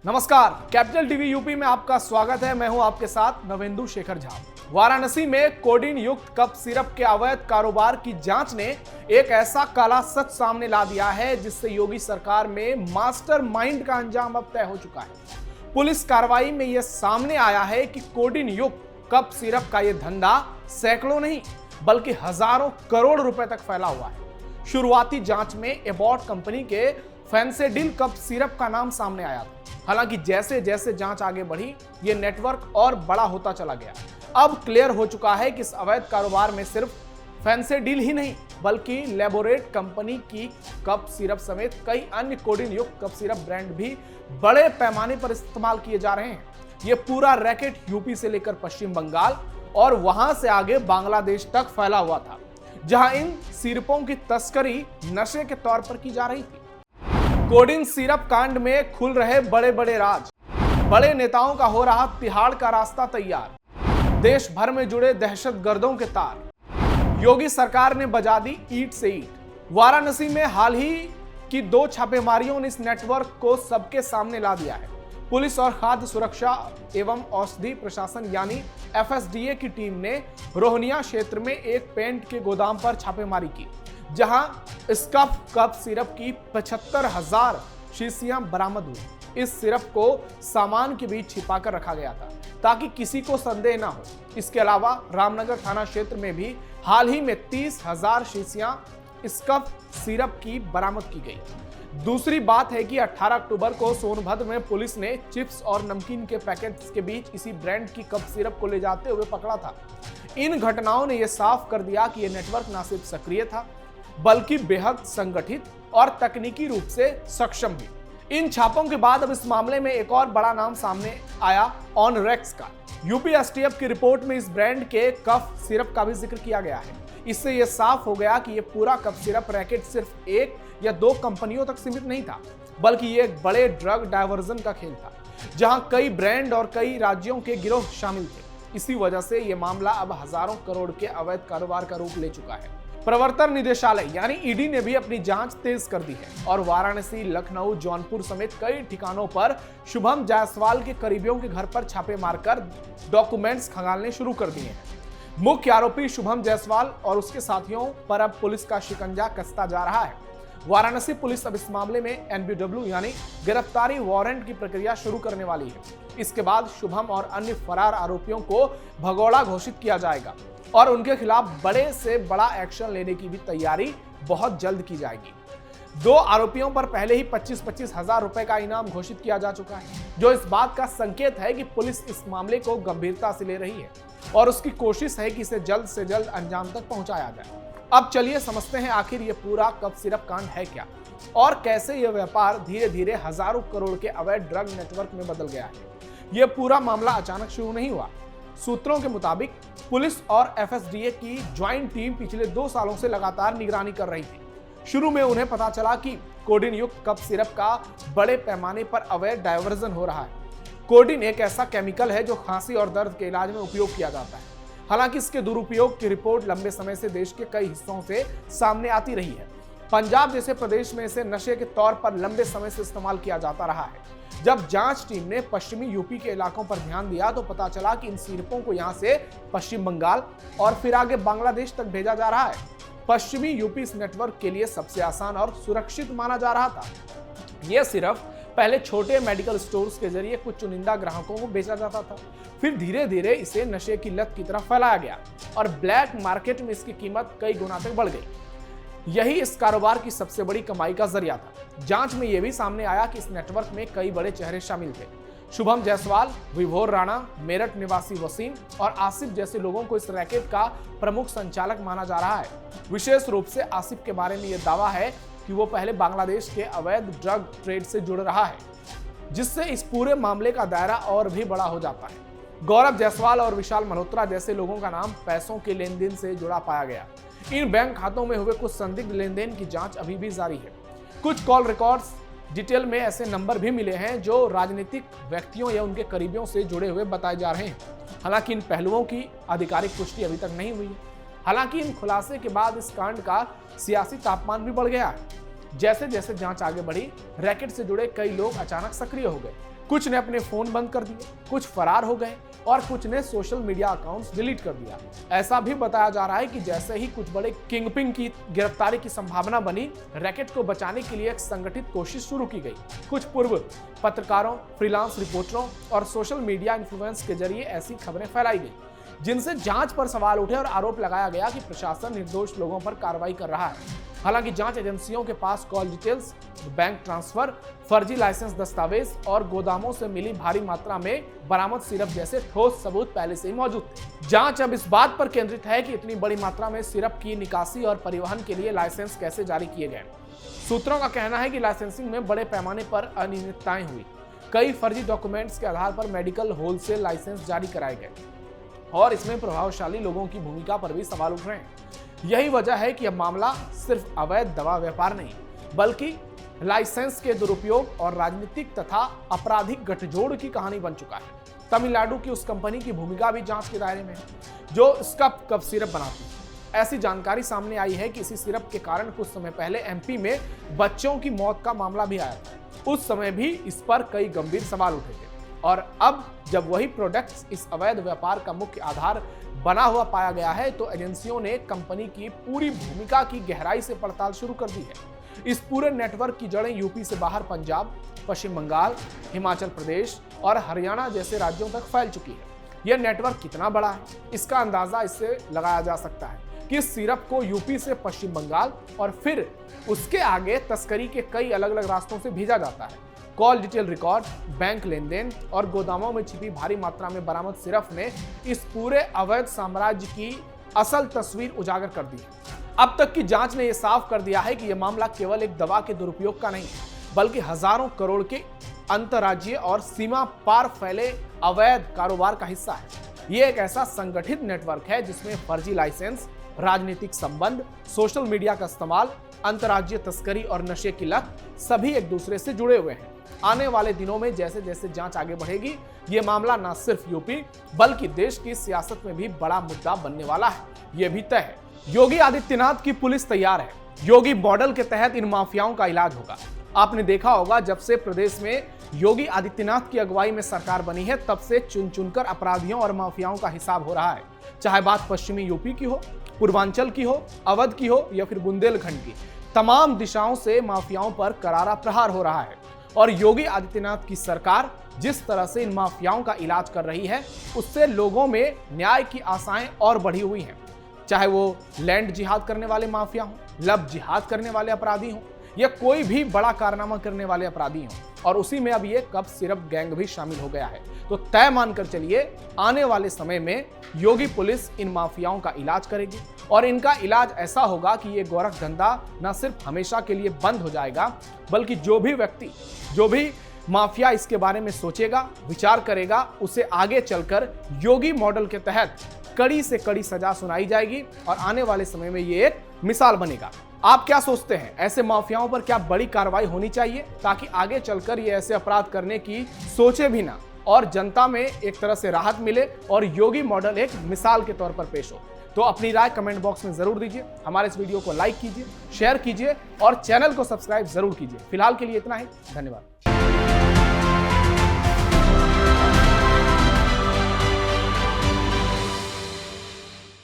नमस्कार, capital TV UP में आपका स्वागत है। मैं हूं आपके साथ नवेंदु शेखर झा। वाराणसी में कोडीन युक्त कफ सिरप के अवैध कारोबार की जांच ने एक ऐसा काला सच सामने ला दिया है जिससे योगी सरकार में मास्टरमाइंड का अंजाम अब तय हो चुका है। पुलिस कार्रवाई में यह सामने आया है कि कोडीन युक्त कफ सिरप का यह धंधा सैकड़ों नहीं बल्कि हजारों करोड़ रुपए तक फैला हुआ है। शुरुआती जांच में एबॉट कंपनी के फेंसेडिल कफ सिरप का नाम सामने आया था। हालांकि जैसे जैसे जांच आगे बढ़ी, ये नेटवर्क और बड़ा होता चला गया। अब क्लियर हो चुका है कि इस अवैध कारोबार में सिर्फ फेंसेडिल ही नहीं बल्कि लेबोरेट कंपनी की कफ सिरप समेत कई अन्य कोडीन युक्त कफ सिरप ब्रांड भी बड़े पैमाने पर इस्तेमाल किए जा रहे हैं। ये पूरा रैकेट यूपी से लेकर पश्चिम बंगाल और वहां से आगे बांग्लादेश तक फैला हुआ था, जहां इन सिरपों की तस्करी नशे के तौर पर की जा रही थी। कोडीन सिरप कांड में खुल रहे बड़े बड़े राज, बड़े नेताओं का हो रहा तिहाड़ का रास्ता तैयार, देश भर में जुड़े दहशतगर्दों के तार, योगी सरकार ने बजा दी ईंट से ईंट। वाराणसी में हाल ही की 2 छापेमारियों ने इस नेटवर्क को सबके सामने ला दिया है। पुलिस और खाद्य सुरक्षा एवं औषधि प्रशासन यानी FSDA की टीम ने रोहनिया क्षेत्र में एक पेंट के गोदाम पर छापेमारी की, जहां स्कफ कफ सिरप की 75,000 शीशियां बरामद हुई। इस सिरप को सामान के बीच छिपाकर रखा गया था ताकि किसी को संदेह ना हो। इसके अलावा रामनगर थाना क्षेत्र में भी हाल ही में 30,000 शीशियां स्कफ सिरप की बरामद की गई। दूसरी बात है कि 18 अक्टूबर को सोनभद्र में पुलिस ने चिप्स और नमकीन के पैकेट्स के बीच इसी ब्रांड की कफ सिरप को ले जाते हुए पकड़ा था। इन घटनाओं ने यह साफ कर दिया कि यह नेटवर्क न सिर्फ सक्रिय था बल्कि बेहद संगठित और तकनीकी रूप से सक्षम भी। इन छापों के बाद अब इस मामले में एक और बड़ा नाम सामने आया, ऑनरेक्स का। यूपी STF की रिपोर्ट में इस ब्रांड के कफ सिरप का भी जिक्र किया गया है। इससे यह साफ हो गया कि यह पूरा कफ सिरप रैकेट सिर्फ 1 या 2 कंपनियों तक सीमित नहीं था, बल्कि यह एक बड़े ड्रग डायवर्जन का खेल था, जहां कई ब्रांड और कई राज्यों के गिरोह शामिल थे। इसी वजह से यह मामला अब हजारों करोड़ के अवैध कारोबार का रूप ले चुका है। प्रवर्तन निदेशालय यानी ED ने भी अपनी जांच तेज कर दी है और वाराणसी, लखनऊ, जौनपुर समेत कई ठिकानों पर शुभम जायसवाल के करीबियों के घर पर छापे मारकर डॉक्यूमेंट्स खंगालने शुरू कर दिए हैं। मुख्य आरोपी शुभम जायसवाल और उसके साथियों पर अब पुलिस का शिकंजा कसता जा रहा है। वाराणसी पुलिस अब इस मामले में NBW यानी गिरफ्तारी वारंट की प्रक्रिया शुरू करने वाली है। इसके बाद शुभम और अन्य फरार आरोपियों को भगोड़ा घोषित किया जाएगा और उनके खिलाफ बड़े से बड़ा एक्शन लेने की भी तैयारी बहुत जल्द की जाएगी। 2 आरोपियों पर पहले ही 25-25 हजार रुपए का इनाम घोषित किया जा चुका है, जो इस बात का संकेत है कि पुलिस इस मामले को गंभीरता से ले रही है और उसकी कोशिश है कि इसे जल्द से जल्द अंजाम तक पहुंचाया जाए। अब चलिए समझते हैं आखिर ये पूरा कफ सिरप कांड है क्या और कैसे यह व्यापार धीरे धीरे हजारों करोड़ के अवैध ड्रग नेटवर्क में बदल गया है। यह पूरा मामला अचानक शुरू नहीं हुआ। सूत्रों के मुताबिक पुलिस और FSDA की ज्वाइंट टीम पिछले 2 सालों से लगातार निगरानी कर रही थी। शुरू में उन्हें पता चला कि कोडीन युक्त कफ सिरप का बड़े पैमाने पर अवैध डायवर्जन हो रहा है। कोडीन एक ऐसा केमिकल है जो खांसी और दर्द के इलाज में उपयोग किया जाता है। हालांकि इसके दुरुपयोग की रिपोर्ट लंबे समय से देश के कई हिस्सों से सामने आती रही है। पंजाब जैसे प्रदेश में इसे नशे के तौर पर लंबे समय से इस्तेमाल किया जाता रहा है। जब जांच टीम ने पश्चिमी यूपी के इलाकों पर ध्यान दिया तो पता चला कि इन सिरपों को यहां से पश्चिम बंगाल और फिर आगे बांग्लादेश तक भेजा जा रहा है। पश्चिमी यूपी इस नेटवर्क के लिए सबसे आसान और सुरक्षित माना जा रहा था। यह सिर्फ पहले छोटे मेडिकल स्टोर्स के जरिए कुछ चुनिंदा ग्राहकों को बेचा जाता था, फिर धीरे धीरे इसे नशे की लत की तरफ फैलाया गया और ब्लैक मार्केट में इसकी कीमत कई गुना तक बढ़ गई। यही इस कारोबार की सबसे बड़ी कमाई का जरिया था। जांच में यह भी सामने आया कि इस नेटवर्क में कई बड़े चेहरे शामिल थे। शुभम जायसवाल, विभोर राणा, मेरठ निवासी वसीम और आसिफ जैसे लोगों को इस रैकेट का प्रमुख संचालक माना जा रहा है। विशेष रूप से आसिफ के बारे में यह दावा है कि वो पहले बांग्लादेश के अवैध ड्रग ट्रेड से जुड़ रहा है, जिससे इस पूरे मामले का दायरा और भी बड़ा हो जाता है। गौरव जायसवाल और विशाल मल्होत्रा जैसे लोगों का नाम पैसों के लेन देन से जुड़ा पाया गया। इन बैंक खातों में हुए कुछ संदिग्ध लेन देन की जांच अभी भी जारी है। कुछ कॉल रिकॉर्ड्स डिटेल में ऐसे नंबर भी मिले हैं जो राजनीतिक व्यक्तियों या उनके करीबियों से जुड़े हुए बताए जा रहे हैं। हालांकि इन पहलुओं की आधिकारिक पुष्टि अभी तक नहीं हुई है। हालांकि इन खुलासे के बाद इस कांड का सियासी तापमान भी बढ़ गया है। जैसे जैसे जांच आगे बढ़ी, रैकेट से जुड़े कई लोग अचानक सक्रिय हो गए। कुछ ने अपने फोन बंद कर दिए, कुछ फरार हो गए और कुछ ने सोशल मीडिया अकाउंट्स डिलीट कर दिया। ऐसा भी बताया जा रहा है कि जैसे ही कुछ बड़े किंगपिन की गिरफ्तारी की संभावना बनी, रैकेट को बचाने के लिए एक संगठित कोशिश शुरू की गई। कुछ पूर्व पत्रकारों, फ्रीलांस रिपोर्टरों और सोशल मीडिया इन्फ्लुएंस के जरिए ऐसी खबरें फैलाई गई, जिनसे जांच पर सवाल उठे और आरोप लगाया गया कि प्रशासन निर्दोष लोगों पर कार्रवाई कर रहा है। हालांकि जांच एजेंसियों के पास कॉल डिटेल्स, बैंक ट्रांसफर, फर्जी लाइसेंस दस्तावेज और गोदामों से मिली भारी मात्रा में बरामद सिरप जैसे ठोस सबूत पहले से ही मौजूद थे। जांच अब इस बात पर केंद्रित है कि इतनी बड़ी मात्रा में सिरप की निकासी और परिवहन के लिए लाइसेंस कैसे जारी किए गए। सूत्रों का कहना है कि लाइसेंसिंग में बड़े पैमाने पर अनियमितताएं हुई। कई फर्जी डॉक्यूमेंट्स के आधार पर मेडिकल होलसेल लाइसेंस जारी कराए गए और इसमें प्रभावशाली लोगों की भूमिका पर भी सवाल उठ रहे हैं। यही वजह है कि अब मामला सिर्फ अवैध दवा व्यापार नहीं, बल्कि लाइसेंस के दुरुपयोग और राजनीतिक तथा आपराधिक गठजोड़ की कहानी बन चुका है। तमिलनाडु की उस कंपनी की भूमिका भी जांच के दायरे में है जो कफ सिरप बनाती है। ऐसी जानकारी सामने आई है कि इसी सिरप के कारण कुछ समय पहले एमपी में बच्चों की मौत का मामला भी आया था। उस समय भी इस पर कई गंभीर सवाल उठे थे और अब जब वही प्रोडक्ट्स इस अवैध व्यापार का मुख्य आधार बना हुआ पाया गया है, तो एजेंसियों ने कंपनी की पूरी भूमिका की गहराई से पड़ताल शुरू कर दी है। इस पूरे नेटवर्क की जड़ें यूपी से बाहर पंजाब, पश्चिम बंगाल, हिमाचल प्रदेश और हरियाणा जैसे राज्यों तक फैल चुकी है। यह नेटवर्क कितना बड़ा है, इसका अंदाजा इससे लगाया जा सकता है कि इस सिरप को यूपी से पश्चिम बंगाल और फिर उसके आगे तस्करी के कई अलग अलग रास्तों से भेजा जाता है। कॉल डिटेल रिकॉर्ड, बैंक लेन देन और गोदामों में छिपी भारी मात्रा में बरामद सिरप ने इस पूरे अवैध साम्राज्य की असल तस्वीर उजागर कर दी है। अब तक की जांच ने यह साफ कर दिया है कि यह मामला केवल एक दवा के दुरुपयोग का नहीं, बल्कि हजारों करोड़ के अंतर्राज्यीय और सीमा पार फैले अवैध कारोबार का हिस्सा है। यह एक ऐसा संगठित नेटवर्क है जिसमें फर्जी लाइसेंस, राजनीतिक संबंध, सोशल मीडिया का इस्तेमाल, अंतर्राज्यीय तस्करी और नशे की लत सभी एक दूसरे से जुड़े हुए हैं। आने वाले दिनों में जैसे जैसे जांच आगे बढ़ेगी, ये मामला न सिर्फ यूपी बल्कि देश की सियासत में भी बड़ा मुद्दा बनने वाला है। ये भी तय है, योगी आदित्यनाथ की पुलिस तैयार है। योगी मॉडल के तहत इन माफियाओं का इलाज होगा। आपने देखा होगा, जब से प्रदेश में योगी आदित्यनाथ की अगुवाई में सरकार बनी है, तब से चुन चुनकर अपराधियों और माफियाओं का हिसाब हो रहा है। चाहे बात पश्चिमी यूपी की हो, पूर्वांचल की हो, अवध की हो या फिर बुंदेलखंड की, तमाम दिशाओं से माफियाओं पर करारा प्रहार हो रहा है। और योगी आदित्यनाथ की सरकार जिस तरह से इन माफियाओं का इलाज कर रही है, उससे लोगों में न्याय की आशाएं और बढ़ी हुई हैं। चाहे वो लैंड जिहाद करने वाले माफिया हों, लब जिहाद करने वाले अपराधी हों या कोई भी बड़ा कारनामा करने वाले अपराधी हों, और उसी में अब ये कफ सिरप गैंग भी शामिल हो गया है। तो तय मानकर चलिए, आने वाले समय में योगी पुलिस इन माफियाओं का इलाज करेगी और इनका इलाज ऐसा होगा कि ये गोरख धंधा न सिर्फ हमेशा के लिए बंद हो जाएगा, बल्कि जो भी व्यक्ति, जो भी माफिया इसके बारे में सोचेगा, विचार करेगा, उसे आगे चलकर योगी मॉडल के तहत कड़ी से कड़ी सजा सुनाई जाएगी और आने वाले समय में ये एक मिसाल बनेगा। आप क्या सोचते हैं, ऐसे माफियाओं पर क्या बड़ी कार्रवाई होनी चाहिए ताकि आगे चलकर ये ऐसे अपराध करने की सोचे भी ना और जनता में एक तरह से राहत मिले और योगी मॉडल एक मिसाल के तौर पर पेश हो? तो अपनी राय कमेंट बॉक्स में जरूर दीजिए। हमारे इस वीडियो को लाइक कीजिए, शेयर कीजिए और चैनल को सब्सक्राइब जरूर कीजिए। फिलहाल के लिए इतना ही, धन्यवाद।